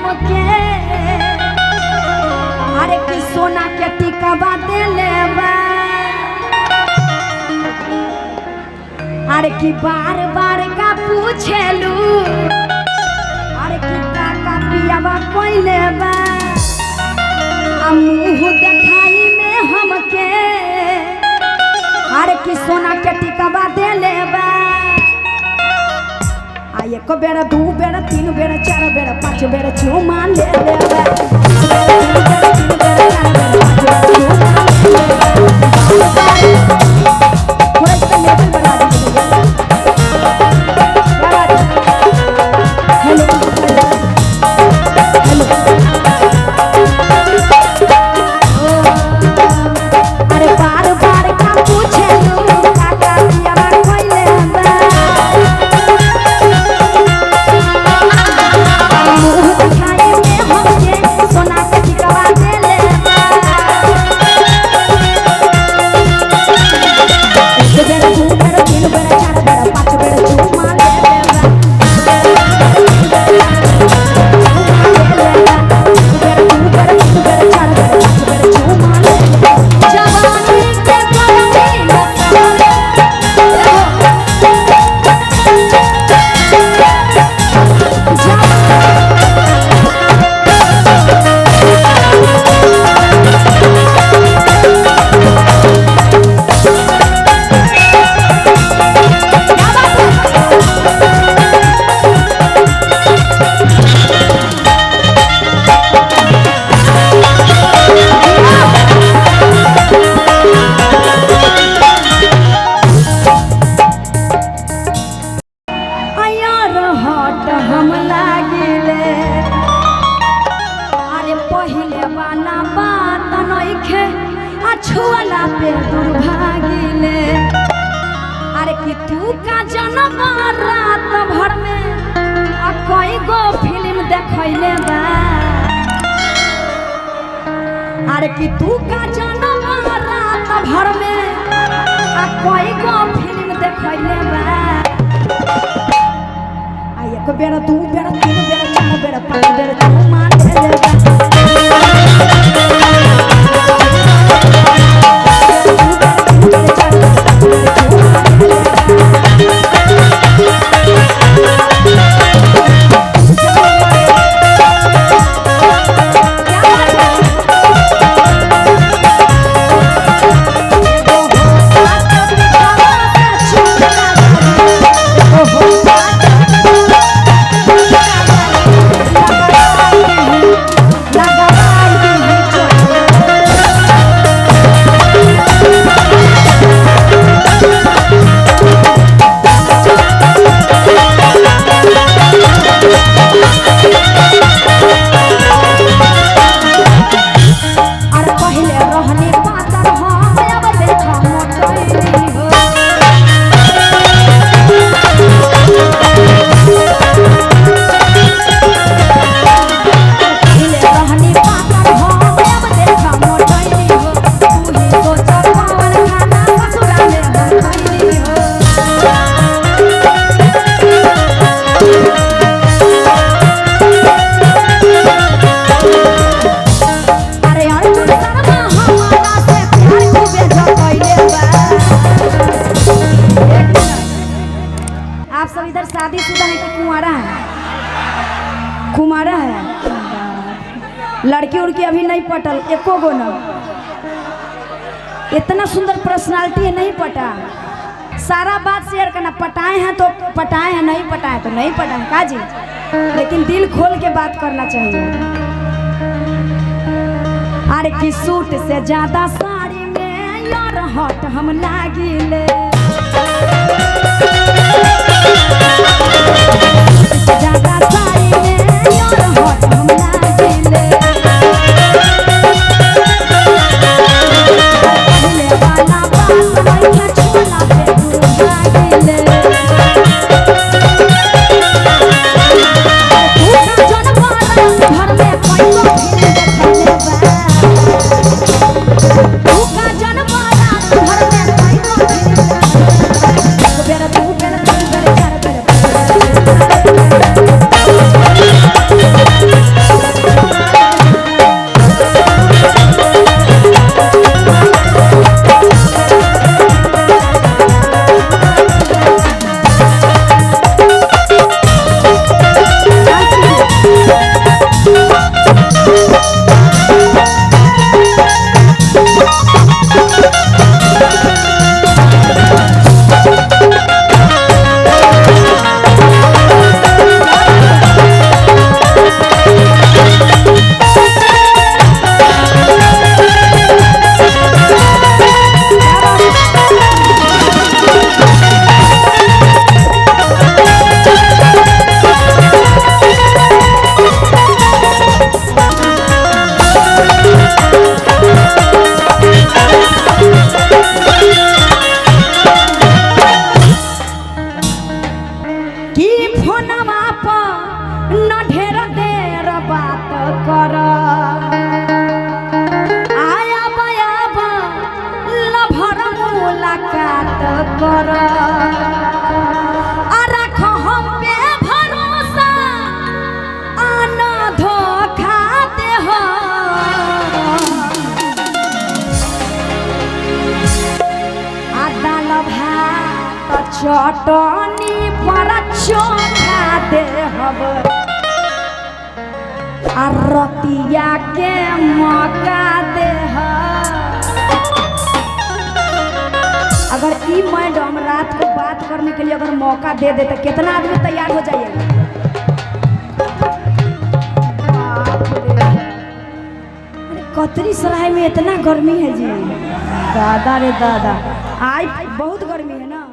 हमके अरे कि सोना के टिकवा दे लेबा अरे कि बार बार का पूछेलू अरे कि का पियावा कोई लेबा मुँह देखाई में हमके अरे कि सोना के टिकवा दे लेबा एक बेर दू बेर तीन बेर चार बेर पाँच बेर चुमा ले लेबा छुअला पे दुर्भागिले अरे कि तू का जन्म रात भर में आ कोई गो फिल्म देखैले बा अरे कि तू का जन्म रात भर में आ कोई गो फिल्म देखैले बा आ एक बेर दू बेर तीन बेर चार बेर पाँच बेर चुमा ले लेबा शादीशुदा है कि कुंवारा है? कुंवारा है। लड़की उड़की अभी नहीं पटल एको गो न। इतना सुंदर पर्सनालिटी है, नहीं पटा। सारा बात शेयर करना, पटाए हैं तो पटाए हैं, नहीं पटाए तो नहीं पटाए का जी, लेकिन दिल खोल के बात करना चाहिए। अरे कि सूट से ज्यादा साड़ी में यार हॉट हम लागिले, ज्यादा साड़ी में यार हॉट हम लागिले, पहले वाला बात वही छोला पे लागिले। चटनी पर चोखा दे हब आ रतिया के मौका दे अगर ई मैडम रात को बात करने के लिए अगर मौका दे दे तो कितना आदमी तैयार हो जाइए। कतरी सराय में इतना गर्मी है जी, दादा रे दादा, आज बहुत गर्मी है ना।